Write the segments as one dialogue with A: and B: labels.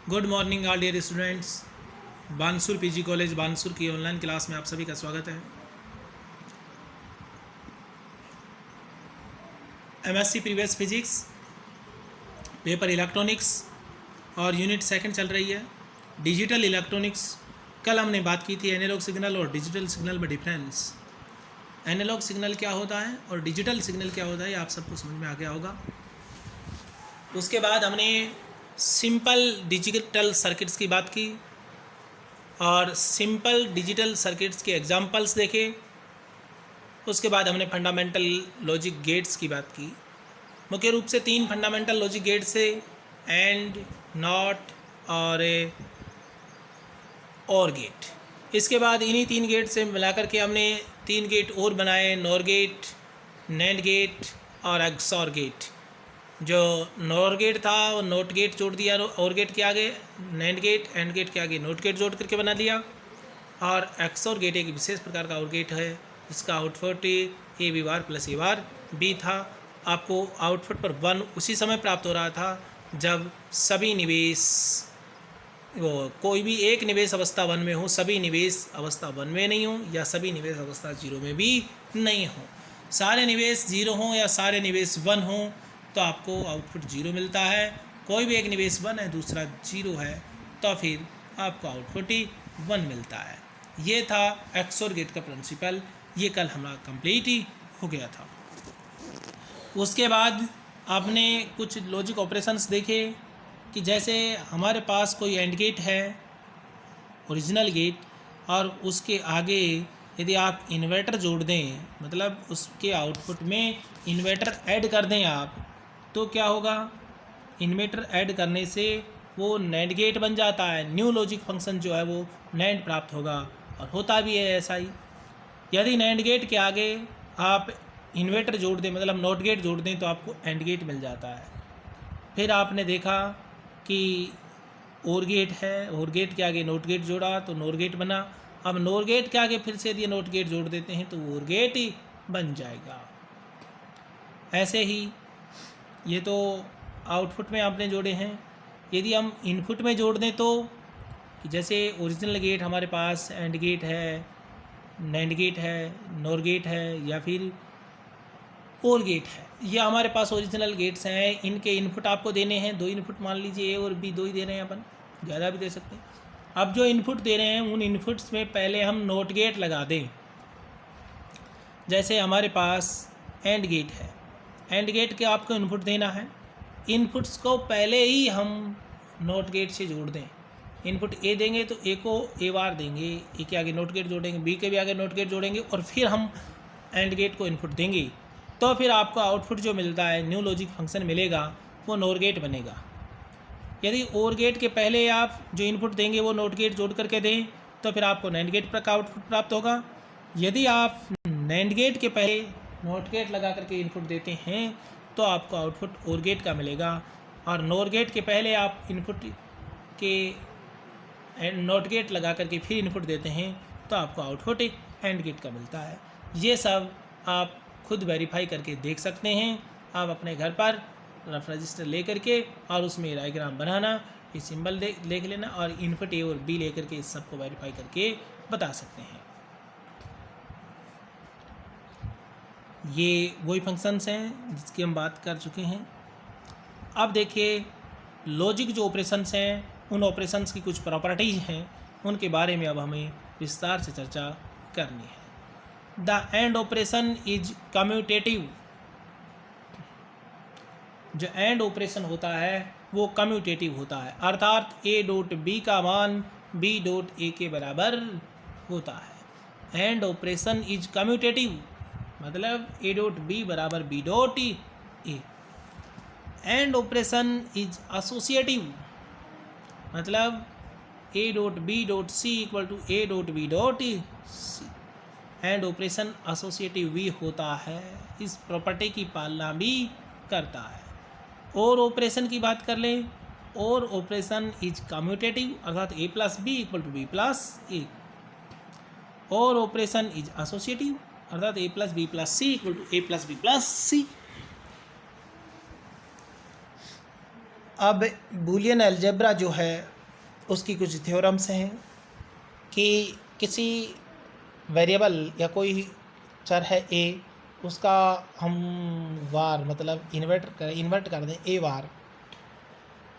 A: Good morning all dear students. Bansur PG college Bansur की online class में आप सभी का स्वागत है। MSc previous physics paper electronics और यूनिट सेकंड चल रही है। डिजिटल इलेक्ट्रॉनिक्स कल हमने बात की थी एनालॉग सिग्नल और डिजिटल सिग्नल में डिफरेंस। एनालॉग सिग्नल क्या होता है और डिजिटल सिग्नल क्या होता है, आप सबको समझ में आ गया होगा। उसके बाद हमने सिंपल डिजिटल सर्किट्स की बात की और सिंपल डिजिटल सर्किट्स के एग्जांपल्स देखे। उसके बाद हमने फंडामेंटल लॉजिक गेट्स की बात की। मुख्य रूप से 3 फंडामेंटल लॉजिक गेट्स है, एंड, नॉट और गेट। इसके बाद इन्हीं 3 गेट से मिलाकर के हमने 3 गेट और बनाए, नॉर गेट, नैंड गेट और एक्सॉर गेट। जो नॉर गेट था वो नोट गेट जोड़ दिया और गेट के आगे, नैंड गेट एंड गेट के आगे नोट गेट जोड़ करके बना दिया। और एक्सॉर गेट एक विशेष प्रकार का और गेट है, इसका output A B bar plus A bar B था। आपको आउटपुट पर 1 उसी समय प्राप्त हो रहा था जब सभी निवेश कोई भी एक निवेश अवस्था 1 में हो, सभी निवेश अवस्था 1 में नहीं हो या सभी निवेश अवस्था 0 में भी नहीं हो। सारे निवेश 0 हों या सारे निवेश 1 हों तो आपको आउटपुट 0 मिलता है। कोई भी एक निवेश 1 है दूसरा 0 है तो फिर आपको आउटपुट ही 1 मिलता है। ये था एक्सोर गेट का प्रिंसिपल, ये कल हमारा कंप्लीट ही हो गया था। उसके बाद आपने कुछ लॉजिक ऑपरेशंस देखे कि जैसे हमारे पास कोई एंड गेट है, ओरिजिनल गेट, और उसके आगे यदि आप इन्वर्टर जोड़ दें, मतलब उसके आउटपुट में इन्वर्टर ऐड कर दें आप, तो क्या होगा, इन्वर्टर ऐड करने से वो नैंड गेट बन जाता है। न्यू लॉजिक फंक्शन जो है वो नैंड प्राप्त होगा और होता भी है ऐसा ही। यदि नैंड गेट के आगे आप इन्वर्टर जोड़ दें, मतलब नॉट गेट जोड़ दें, तो आपको एंड गेट मिल जाता है। फिर आपने देखा कि और गेट है, और गेट के आगे नोट गेट जोड़ा तो नोर गेट बना। अब नोर गेट के आगे फिर से यदि नोट गेट जोड़ देते हैं तो और गेट ही बन जाएगा। ऐसे ही ये तो आउटपुट में आपने जोड़े हैं। यदि हम इनपुट में जोड़ दें तो जैसे ओरिजिनल गेट हमारे पास एंड गेट है, नैंड गेट है, नोर गेट है या फिर और गेट है, ये हमारे पास ओरिजिनल गेट्स हैं। इनके इनपुट आपको देने हैं 2 इनपुट, मान लीजिए ए और बी 2 ही दे रहे हैं, अपन ज़्यादा भी दे सकते हैं। अब जो इनपुट दे रहे हैं उन इनपुट्स में पहले हम नोट गेट लगा दें। जैसे हमारे पास एंड गेट है, एंड गेट के आपको इनपुट देना है, इनपुट्स को पहले ही हम नोट गेट से जोड़ दें। इनपुट ए देंगे तो ए को ए बार देंगे, ए के आगे नोट गेट जोड़ेंगे, बी के भी आगे नोट गेट जोड़ेंगे और फिर हम एंड गेट को इनपुट देंगे, तो फिर आपको आउटपुट जो मिलता है, न्यू लॉजिक फंक्शन मिलेगा, वो नोर गेट बनेगा। यदि और गेट के पहले आप जो इनपुट देंगे वो नोट गेट जोड़ करके दें तो फिर आपको नैंड गेट का आउटपुट प्राप्त होगा। यदि आप नैंड गेट के पहले नोट गेट लगा करके इनपुट देते हैं तो आपको आउटपुट और गेट का मिलेगा, और नोर गेट के पहले आप इनपुट के नोट गेट लगा करके फिर इनपुट देते हैं तो आपको आउटपुट एंड गेट का मिलता है। ये सब आप खुद वेरीफाई करके देख सकते हैं। आप अपने घर पर रफ रजिस्टर ले करके और उसमें डायग्राम बनाना, ये सिंबल लिख लेना और इनपुट ए और बी ले करके इस सबको वेरीफाई करके बता सकते हैं। ये वही फंक्शंस हैं जिसकी हम बात कर चुके हैं। अब देखिए लॉजिक जो ऑपरेशंस हैं, उन ऑपरेशंस की कुछ प्रॉपर्टीज़ हैं, उनके बारे में अब हमें विस्तार से चर्चा करनी है। The end operation is commutative. जो एंड ऑपरेशन होता है वो कम्यूटेटिव होता है, अर्थात ए डॉट बी का मान बी डॉट ए के बराबर होता है। एंड ऑपरेशन इज कम्यूटेटिव मतलब ए डॉट बी बराबर B dot A. And operation is associative मतलब A dot B dot C equal to A dot B dot C. And operation associative भी होता है, इस प्रॉपर्टी की पालना भी करता है। और ऑपरेशन की बात कर लें, और ऑपरेशन इज कम्यूटेटिव अर्थात A plus B equal to B plus A. और ऑपरेशन इज एसोसिएटिव अर्थात A plus B plus C equal to A plus B plus C. अब बूलियन अलजेब्रा जो है उसकी कुछ थ्योरम्स हैं कि किसी वेरिएबल या कोई चर है ए, उसका हम वार मतलब इन्वर्ट कर दें ए वार,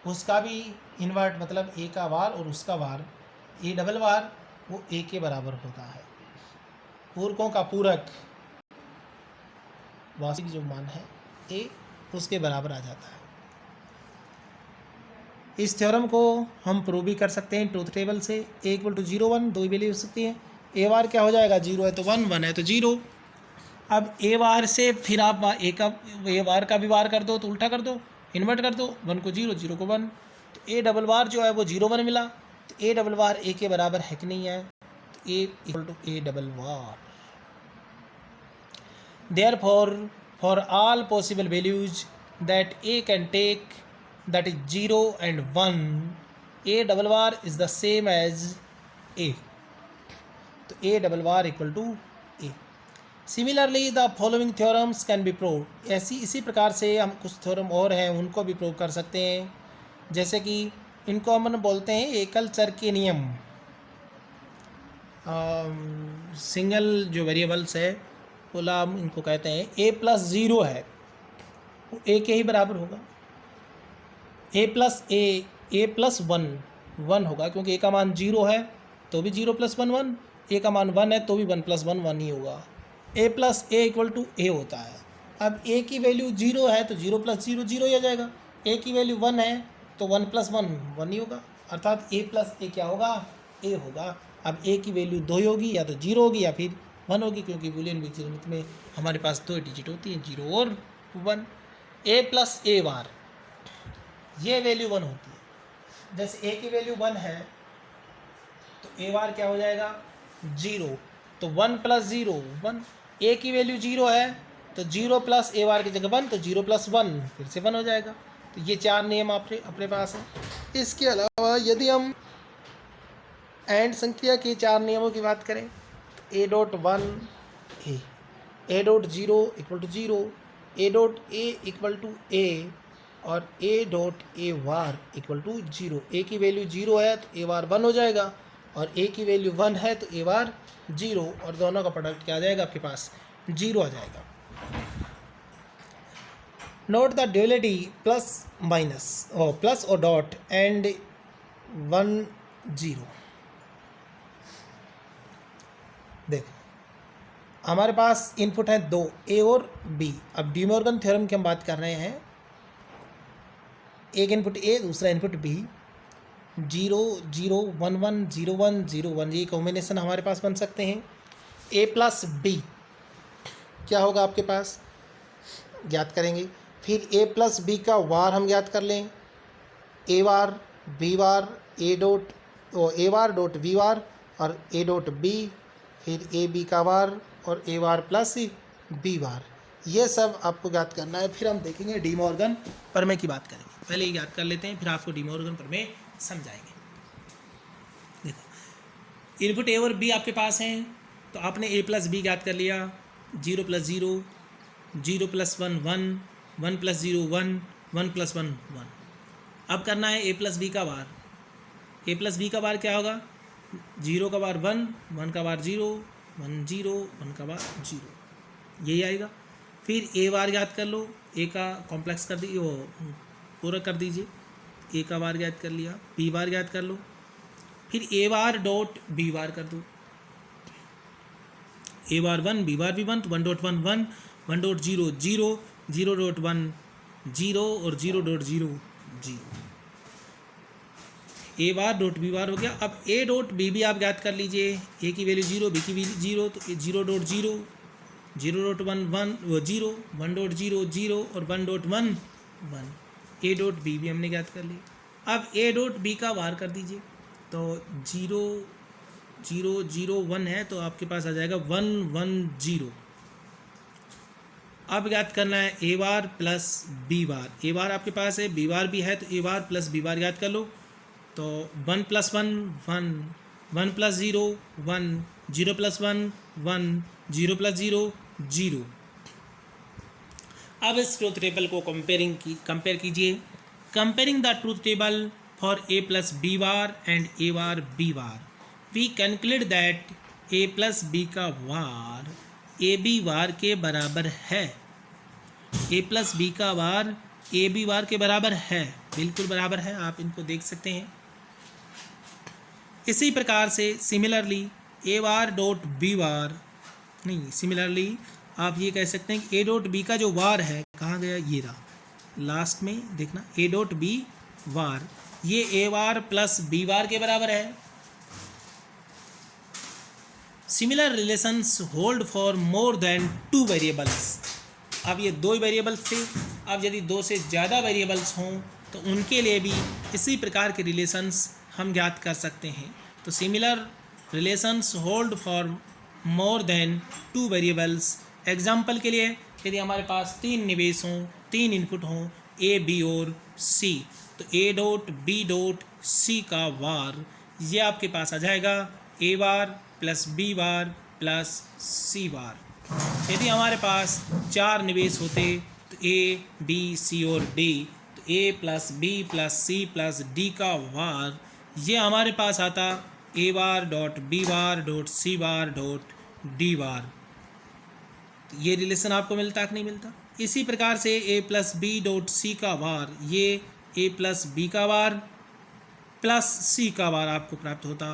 A: उसका भी इन्वर्ट मतलब ए का वार और उसका वार ए डबल वार वो ए के बराबर होता है। पूरकों का पूरक वास्तविक जो मान है ए उसके बराबर आ जाता है। इस थ्योरम को हम प्रूव भी कर सकते हैं ट्रूथ टेबल से। ए इक्वल टू 0 1 दो वैल्यू हो सकती है। ए वार क्या हो जाएगा, 0 है तो 1, 1 है तो 0। अब ए वार से फिर आप ए वार का भी वार कर दो तो उल्टा कर दो, इन्वर्ट कर दो, 1 को 0 0 को 1, तो ए डबल वार जो है वो 0 1 मिला। तो ए डबल वार ए के बराबर है कि नहीं है, तो A equal to A double bar. Therefore, for all possible values that a can take, that is 0 and 1, a double var is the same as a. तो a double var equal to a. Similarly, the following theorems can be proved. इसी प्रकार से हम कुछ theorem और हैं उनको भी प्रूव कर सकते हैं। जैसे कि इनको हम बोलते हैं एकल चर के नियम। सिंगल जो वेरिएबल्स है बोला हम इनको कहते हैं। ए प्लस 0 है वो ए के ही बराबर होगा। ए प्लस 1 होगा क्योंकि ए का मान 0 है तो भी 0 प्लस 1 1, ए का मान 1 है तो भी 1 प्लस 1 1 ही होगा। ए प्लस ए इक्वल टू ए होता है। अब ए की वैल्यू 0 है तो 0 प्लस 0 0 ही आ जाएगा। ए की वैल्यू 1 है तो 1 प्लस 1 1 ही होगा, अर्थात ए प्लस ए क्या होगा, ए होगा। अब ए की वैल्यू 2 होगी, या तो 0 होगी या फिर 1 होगी, क्योंकि बूलियन बीजगणित में हमारे पास 2 डिजिट होती हैं, 0 और 1। ए प्लस ए बार ये वैल्यू 1 होती है। जैसे ए की वैल्यू 1 है तो ए बार क्या हो जाएगा, 0, तो 1 प्लस 0 1। ए की वैल्यू 0 है तो 0 प्लस ए बार की जगह 1, तो 0 प्लस 1 फिर से 1 हो जाएगा। तो ये 4 नियम अपने पास हैं। इसके अलावा यदि हम एंड संख्या के 4 नियमों की बात करें, A dot 1 A dot 0 equal to 0, A dot A equal to A और A dot A bar equal to 0। A की वैल्यू 0 है तो ए वार 1 हो जाएगा, और ए की वैल्यू 1 है तो ए वार 0, और दोनों का प्रोडक्ट क्या आ जाएगा आपके पास, 0 आ जाएगा। Note the duality plus minus और प्लस और डॉट एंड 1 0। देखो हमारे पास इनपुट है 2 ए और बी। अब डी मॉर्गन थ्योरम की हम बात कर रहे हैं। एक इनपुट ए, दूसरा इनपुट बी। 0 0 1 1 0 1 0 1 ये कॉम्बिनेशन हमारे पास बन सकते हैं। ए प्लस बी क्या होगा आपके पास, ज्ञात करेंगे। फिर ए प्लस बी का वार हम ज्ञात कर लें। ए वार बी वार ए वार डॉट बी वार और ए डॉट बी, फिर ए बी का वार और ए वार प्लस बी वार, ये सब आपको ज्ञात करना है। फिर हम देखेंगे डी मॉर्गन प्रमेय की बात करेंगे। पहले ये ज्ञात कर लेते हैं, फिर आपको डी मॉर्गन प्रमेय समझाएंगे। देखो इनपुट ए और बी आपके पास हैं, तो आपने ए प्लस बी ज्ञात कर लिया। 0 प्लस 0 0 प्लस 1 1 1 प्लस 0 1 1 प्लस 1 1। अब करना है ए प्लस बी का वार। ए प्लस बी का वार क्या होगा, 0 का वार 1 1 का वार 0 1 0 1 का वार 0, यही आएगा। फिर ए वार याद कर लो, ए का कॉम्प्लेक्स कर दीजिए, वो पूरा कर दीजिए। ए का वार याद कर लिया, बी वार याद कर लो, फिर ए वार डॉट बी वार कर दो। ए वार 1 बी वार भी 1, तो 1 डॉट 1 1 1 डॉट 0 0 0 डॉट 1 0 और 0 डॉट 0 0। ए बार डॉट बी बार हो गया। अब ए डॉट बी भी आप ज्ञात कर लीजिए। ए की वैल्यू 0, बी की वैल्यू 0, तो 0 डॉट 0 0 डॉट 1 1 0 1 डॉट 0 0 और 1 डॉट 1 1। ए डॉट बी भी हमने ज्ञात कर लिया। अब ए डॉट बी का वार कर दीजिए, तो 0 0 0 1 है तो आपके पास आ जाएगा 1 1 0। अब ज्ञात करना है ए बार प्लस बी बार। ए बार आपके पास है, बी बार भी है, तो ए बार प्लस बी बार ज्ञात कर लो। तो 1 प्लस 1 1 1 प्लस 0 1 0 प्लस 1 1 0 प्लस 0 0। अब इस ट्रूथ टेबल को कंपेयर कीजिए। Comparing the truth table for a plus b bar and a bar b bar, we conclude that a plus b का वार A B वार के बराबर है। ए प्लस बी का वार A B वार के बराबर है, बिल्कुल बराबर है, आप इनको देख सकते हैं। इसी प्रकार से सिमिलरली ए वार डॉट बी वार नहीं, सिमिलरली आप ये कह सकते हैं कि ए डॉट बी का जो वार है, कहाँ गया, ये रहा लास्ट में देखना, ए डॉट बी वार, ये ए वार प्लस बी वार के बराबर है। Similar relations hold for more than 2 variables. अब ये 2 वेरिएबल्स थे, अब यदि 2 से ज़्यादा वेरिएबल्स हों तो उनके लिए भी इसी प्रकार के रिलेशंस हम ज्ञात कर सकते हैं। तो similar relations hold for more than 2 variables. Example के लिए यदि हमारे पास 3 निवेश हों, 3 इनपुट हों, ए बी और सी, तो A dot B dot C का वार ये आपके पास आ जाएगा A bar plus B bar plus C bar. यदि हमारे पास 4 निवेश होते तो ए बी सी और डी, तो A plus B plus C plus D का वार ये हमारे पास आता A bar dot B bar dot C bar dot D bar. तो ये रिलेशन आपको मिलता कि नहीं मिलता। इसी प्रकार से ए प्लस बी डॉट सी का वार ये ए प्लस बी का वार प्लस सी का वार आपको प्राप्त होता।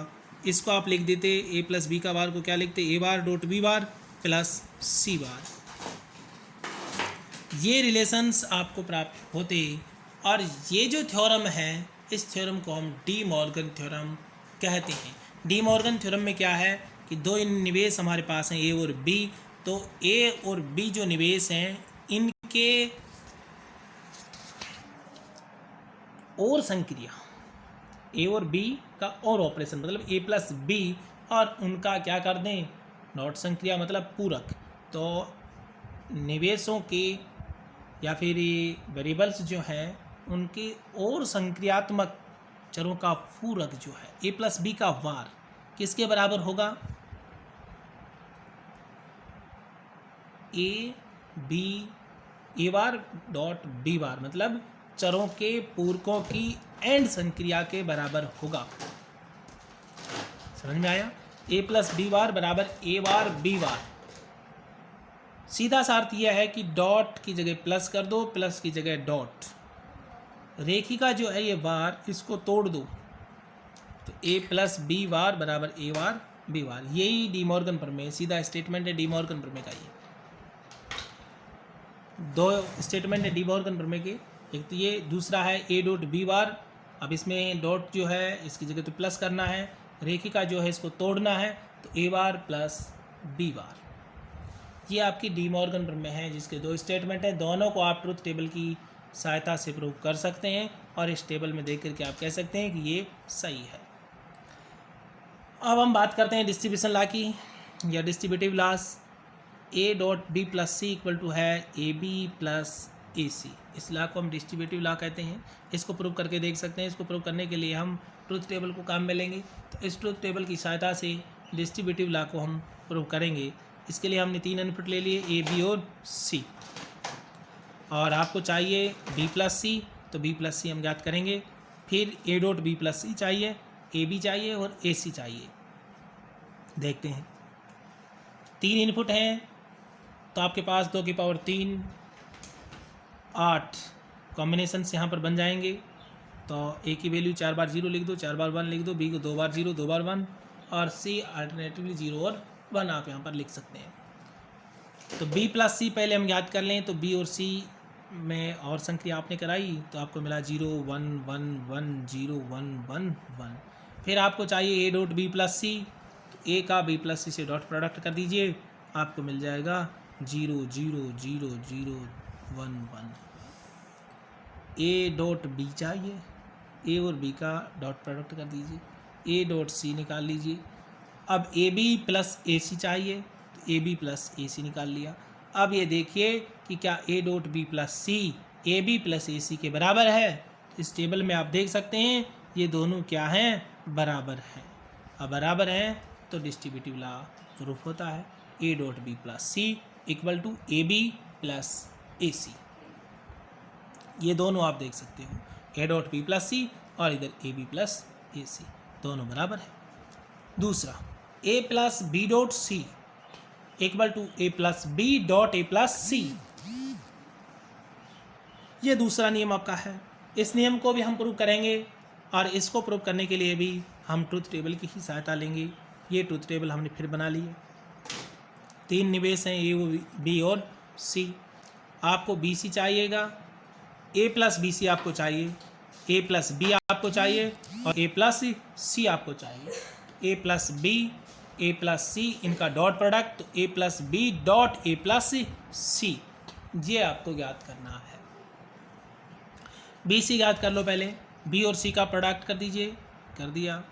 A: इसको आप लिख देते ए प्लस बी का वार को क्या लिखते, A bar dot B bar plus C bar. ये रिलेशंस आपको प्राप्त होते और ये जो थ्योरम है इस थ्योरम को हम डी मॉर्गन थ्योरम कहते हैं। डी मॉर्गन थ्योरम में क्या है कि 2 निवेश हमारे पास हैं ए और बी, तो ए और बी जो निवेश हैं इनके और संक्रिया ए और बी का और ऑपरेशन मतलब ए प्लस बी और उनका क्या कर दें नॉट संक्रिया मतलब पूरक। तो निवेशों के या फिर वेरिएबल्स जो हैं उनके और संक्रियात्मक चरों का पूरक जो है ए प्लस बी का वार किसके बराबर होगा, A B A bar dot B bar मतलब चरों के पूरकों की एंड संक्रिया के बराबर होगा। समझ में आया। ए प्लस बी बार बराबर ए बार बी बार। सीधा सा अर्थ यह है कि डॉट की जगह प्लस कर दो, प्लस की जगह डॉट। रेखिका जो है ये बार इसको तोड़ दो तो ए प्लस बी बार बराबर ए बार बी बार। यही डी मॉर्गन प्रमेय सीधा स्टेटमेंट है डी मॉर्गन प्रमेय का। ये 2 स्टेटमेंट है डी मॉर्गन प्रमेय के, एक तो ये, दूसरा है ए डॉट बी बार। अब इसमें डॉट जो है इसकी जगह तो प्लस करना है, रेखिका जो है इसको तोड़ना है तो ए बार प्लस बी बार। ये आपकी डी मॉर्गन प्रमेय है जिसके 2 स्टेटमेंट हैं। दोनों को आप ट्रुथ टेबल की सहायता से प्रूव कर सकते हैं और इस टेबल में देख करके आप कह सकते हैं कि ये सही है। अब हम बात करते हैं डिस्ट्रीब्यूशन लॉ की या distributive laws. A dot B plus C equal to है ए बी प्लस ए सी। इस लॉ को हम डिस्ट्रीब्यूटिव लॉ कहते हैं। इसको प्रूव करके देख सकते हैं। इसको प्रूव करने के लिए हम ट्रुथ टेबल को काम में लेंगे। तो इस ट्रुथ टेबल की सहायता से डिस्ट्रीब्यूटिव लॉ को हम प्रूव करेंगे। इसके लिए हमने 3 इनपुट ले लिए ए बी और सी, और आपको चाहिए बी प्लस सी, तो बी प्लस सी हम ज्ञात करेंगे। फिर ए डॉट बी प्लस सी चाहिए, ए बी चाहिए और ए सी चाहिए। देखते हैं 3 इनपुट हैं तो आपके पास 2 की पावर 3 8 कॉम्बिनेशन से यहाँ पर बन जाएंगे। तो ए की वैल्यू 4 बार 0 लिख दो, 4 बार 1 लिख दो, बी को 2 बार 0 2 बार 1 और सी अल्टरनेटिवली 0 और 1 आप यहाँ पर लिख सकते हैं। तो बी प्लस सी पहले हम याद कर लें। तो बी और सी में और संक्रिया आपने कराई तो आपको मिला 0 1 1 1 0 1 1 1। फिर आपको चाहिए ए डॉट बी प्लस सी, तो ए का बी प्लस सी से डॉट प्रोडक्ट कर दीजिए, आपको मिल जाएगा 0 0 0 0 1 1। ए डॉट बी चाहिए, ए और बी का डॉट प्रोडक्ट कर दीजिए, ए डॉट सी निकाल लीजिए। अब ए बी प्लस ए सी चाहिए तो ए बी प्लस ए सी निकाल लिया। अब ये देखिए कि क्या A dot B plus C A B plus A C के बराबर है। इस टेबल में आप देख सकते हैं ये दोनों क्या हैं, बराबर हैं। अब बराबर हैं तो डिस्ट्रीब्यूटिव लॉ प्रूफ होता है। A dot B plus C equal to A B plus A C. ये दोनों आप देख सकते हो, A dot B plus C और इधर ए बी प्लस ए सी दोनों बराबर है। दूसरा A plus B dot C equal to A plus B dot A plus C, ये दूसरा नियम आपका है। इस नियम को भी हम प्रूव करेंगे और इसको प्रूव करने के लिए भी हम ट्रूथ टेबल की ही सहायता लेंगे। ये ट्रूथ टेबल हमने फिर बना ली है। 3 निवेश हैं ए बी और सी। आपको बी सी चाहिएगा, ए प्लस बी सी आपको चाहिए, ए प्लस बी आपको चाहिए और ए प्लस सी आपको चाहिए। A plus B A plus C इनका डॉट प्रोडक्ट, तो A plus B dot A plus C, ये आपको ज्ञात करना है। बी सी ज्ञात कर लो पहले, बी और सी का प्रोडक्ट कर दीजिए, कर दिया।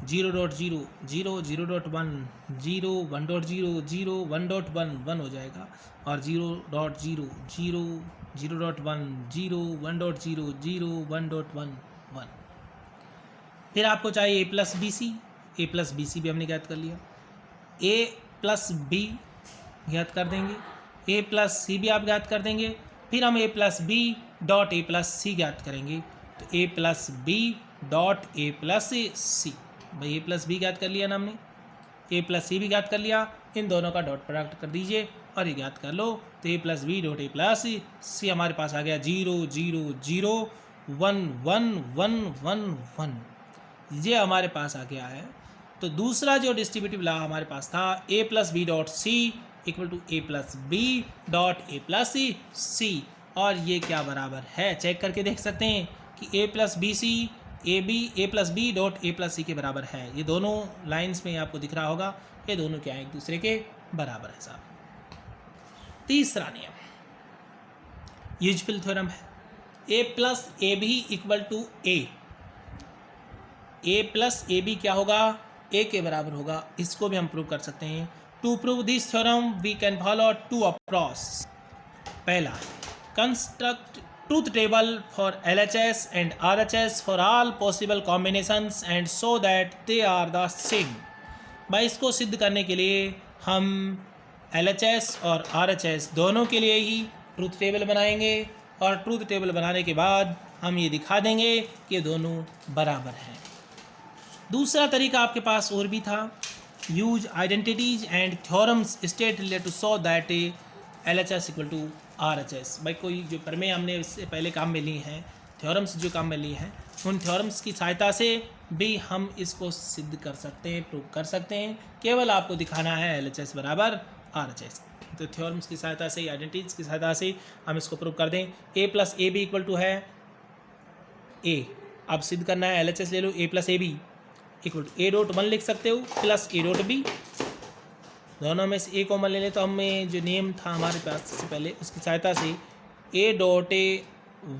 A: 0.0 0 0.1 0 1.0 0 1.1 1 हो जाएगा और 0.0 0 0.1 0 1.0 0 1.1 1। फिर आपको चाहिए A plus B C, A plus B सी भी हमने ज्ञात कर लिया। ए प्लस बी ज्ञात कर देंगे, ए प्लस सी भी आप ज्ञात कर देंगे। फिर हम A plus B dot A plus C ज्ञात करेंगे, तो A plus B dot A plus C, भाई ए प्लस बी ज्ञात कर लिया ना हमने, ए प्लस सी भी ज्ञात कर लिया। इन दोनों का डॉट प्रोडक्ट कर दीजिए और ये ज्ञात कर लो, तो A plus B dot A plus C हमारे पास आ गया 0 0 0 1 1 1 1 1, ये हमारे पास आ गया है। तो दूसरा जो डिस्ट्रीब्यूटिव लॉ हमारे पास था A plus B dot C equal to A plus B dot A plus C, और ये क्या बराबर है चेक करके देख सकते हैं कि A plus B C A plus B dot A plus C के बराबर है। ये दोनों लाइंस में आपको दिख रहा होगा, ये दोनों क्या है एक दूसरे के बराबर है साहब। तीसरा नियम यूजफुल थ्योरम है, A plus A B equal to A plus A B क्या होगा, ए के बराबर होगा। इसको भी हम प्रूव कर सकते हैं। To prove this theorem we can follow 2 approach. पहला, construct truth table for LHS and RHS for all possible combinations and so that they are the same. भाई इसको सिद्ध करने के लिए हम LHS और RHS दोनों के लिए ही ट्रूथ टेबल बनाएंगे और ट्रूथ टेबल बनाने के बाद हम ये दिखा देंगे कि दोनों बराबर हैं। दूसरा तरीका आपके पास और भी था, use identities and theorems state related to so that LHS equal to RHS। भाई कोई जो प्रमेय हमने इससे पहले काम में ली हैं, थ्योरम्स जो काम में ली हैं, उन थ्योरम्स की सहायता से भी हम इसको सिद्ध कर सकते हैं, प्रूव कर सकते हैं। केवल आपको दिखाना है LHS बराबर RHS। तो थ्योरम्स की सहायता से, आइडेंटिटीज की सहायता से हम इसको प्रूव कर दें। A plus A B equal to है ए, अब सिद्ध करना है LHS ले लो, A plus A B equal to A dot 1 लिख सकते हो प्लस ए डॉट बी, दोनों में से ए कॉमन ले लें। तो हमें जो नियम था हमारे पास से पहले, उसकी सहायता से A dot A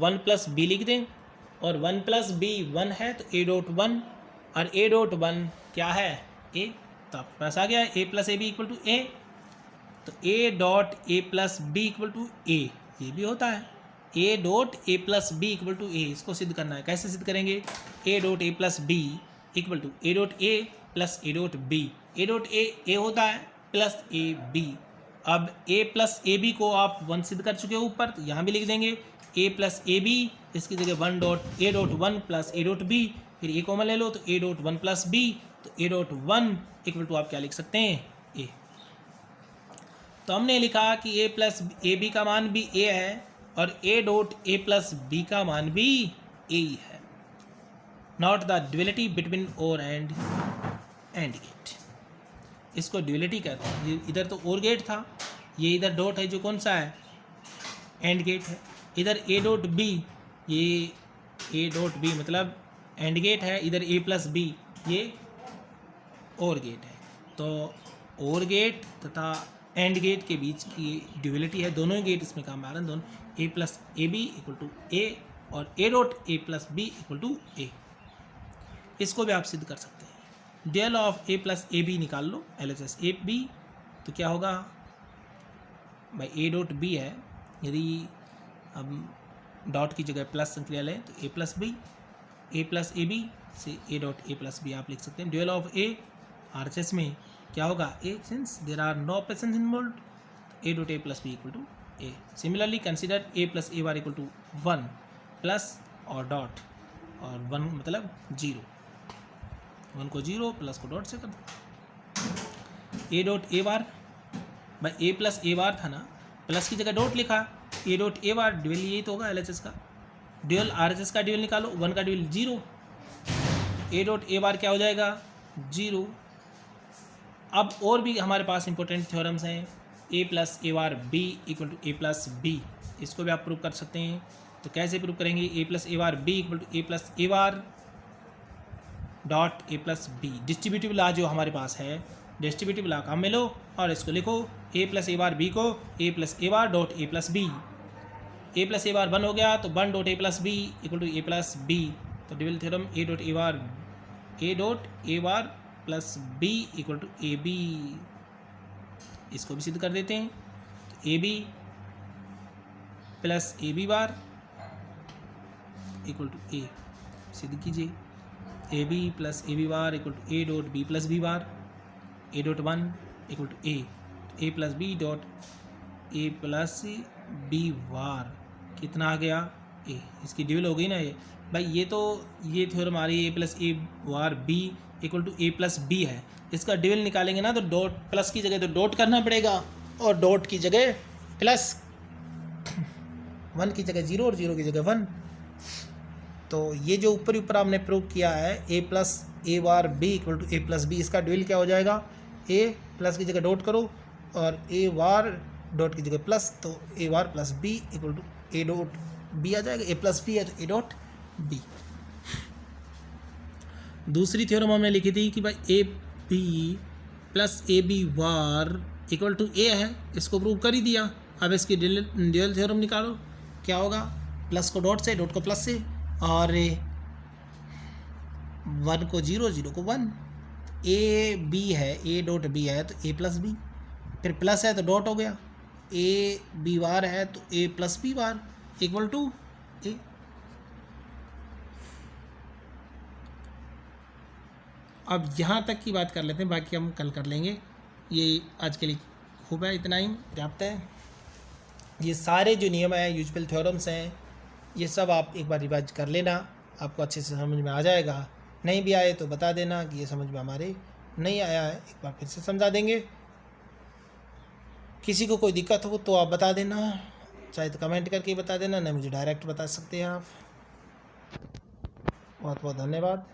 A: 1 plus B लिख दें, और 1 प्लस बी 1 है तो ए डॉट 1, और ए डॉट 1 क्या है ए, तो आपके पास आ गया A plus A B equal to A. तो A dot A plus B equal to A, ये भी होता है A dot A plus B equal to A. इसको सिद्ध करना है, कैसे सिद्ध करेंगे, A dot A plus B equal to A dot A plus A dot B. A dot A होता है प्लस ए बी। अब ए प्लस ए बी को आप 1 सिद्ध कर चुके हो ऊपर, तो यहाँ भी लिख देंगे ए प्लस ए बी, इसकी जगह 1 dot A dot 1 plus A dot B, फिर ए कॉमन ले लो तो ए डॉट 1 प्लस बी, तो ए डॉट 1 इक्वल टू आप क्या लिख सकते हैं ए। तो हमने लिखा कि ए प्लस ए बी का मान भी ए है और A dot A plus B का मान भी ए ही है। Not the duality between OR AND gate, इसको ड्यूअलिटी कहते हैं। ये इधर तो और गेट था, ये इधर डॉट है जो कौन सा है एंड गेट है। इधर ए डॉट बी, ये ए डॉट बी मतलब एंड गेट है, इधर ए प्लस बी ये और गेट है। तो और गेट तथा एंड गेट के बीच की ड्यूअलिटी है, दोनों ही गेट इसमें काम आ रहे हैं, दोनों A plus A B equal to A और A dot A plus B equal to A. इसको भी आप सिद्ध कर सकते हैं। Dual of A plus A B निकाल लो LHS ए बी, तो क्या होगा भाई ए डॉट बी है, यदि अब डॉट की जगह प्लस संक्रिया लें तो A plus B, A plus A B से A dot A plus B आप लिख सकते हैं। ड्यूअल ऑफ ए RHS में क्या होगा A, since there are no operations involved, A dot A plus B equal to A. Similarly consider A plus A bar equal to 1 plus और dot और 1 मतलब 0, 1 को 0 प्लस को डॉट से कर दो। ए डॉट ए बार, भाई ए प्लस ए बार था ना, प्लस की जगह डॉट लिखा, ए डॉट ए बार ड्यूअल यही तो होगा LHS का, ड्यूअल RHS का ड्यूअल निकालो, 1 का ड्यूअल 0, ए डॉट ए बार क्या हो जाएगा 0। अब और भी हमारे पास इंपॉर्टेंट थ्योरम्स हैं, A plus A bar B equal to A plus B, इसको भी आप प्रूव कर सकते हैं। तो कैसे प्रूव करेंगे, A plus A bar B equal to A plus A bar dot A plus B. Distributive law जो हमारे पास है, डिस्ट्रीब्यूटिव लॉ काम में लो और इसको लिखो, ए प्लस ए बार बी को A plus A bar dot A plus B, A plus A bar 1 हो गया तो 1 dot A plus B equal to A plus B. तो dual theorem A dot A bar plus B equal to A B, इसको भी सिद्ध कर देते हैं। तो A B plus A B bar equal to A, सिद्ध कीजिए, A B plus A B bar equal to A dot B plus B bar, A dot 1 equal to A plus B dot A plus B bar, कितना आ गया ए, इसकी dual हो गई ना ये भाई। ये थ्योरम आ रही है A plus A bar B equal to A plus B है, इसका ड्यूअल निकालेंगे ना तो डॉट, प्लस की जगह तो डॉट करना पड़ेगा और डॉट की जगह प्लस, 1 की जगह 0 और 0 की जगह 1। तो ये जो ऊपर आपने प्रूव किया है A plus A bar B equal to A plus B, इसका ड्यूअल क्या हो जाएगा, ए प्लस की जगह डॉट करो और ए बार डॉट की जगह प्लस, तो A bar plus B equal to A dot B आ जाएगा, ए प्लस बी है तो ए डॉट बी। दूसरी थ्योरम हमने लिखी थी कि भाई A B plus A B bar equal to A है, इसको प्रूव कर ही दिया। अब इसकी ड्यूअल थ्योरम निकालो, क्या होगा, प्लस को डॉट से, डॉट को प्लस से, और 1 को 0, 0 को 1, ए बी है, ए डॉट बी है तो ए प्लस बी, फिर प्लस है तो डॉट हो गया, ए बी बार है तो A plus B bar equal to A. अब यहाँ तक की बात कर लेते हैं, बाकी हम कल कर लेंगे। ये आज के लिए खूब है, इतना ही पर्याप्त है। ये सारे जो नियम हैं, यूजुअल थ्योरम्स हैं, ये सब आप एक बार रिवाइज कर लेना, आपको अच्छे से समझ में आ जाएगा। नहीं भी आए तो बता देना कि ये समझ में हमारे नहीं आया है, एक बार फिर से समझा देंगे। किसी को कोई दिक्कत हो तो आप बता देना, चाहे तो कमेंट करके बता देना, नहीं मुझे डायरेक्ट बता सकते हैं आप। बहुत बहुत धन्यवाद।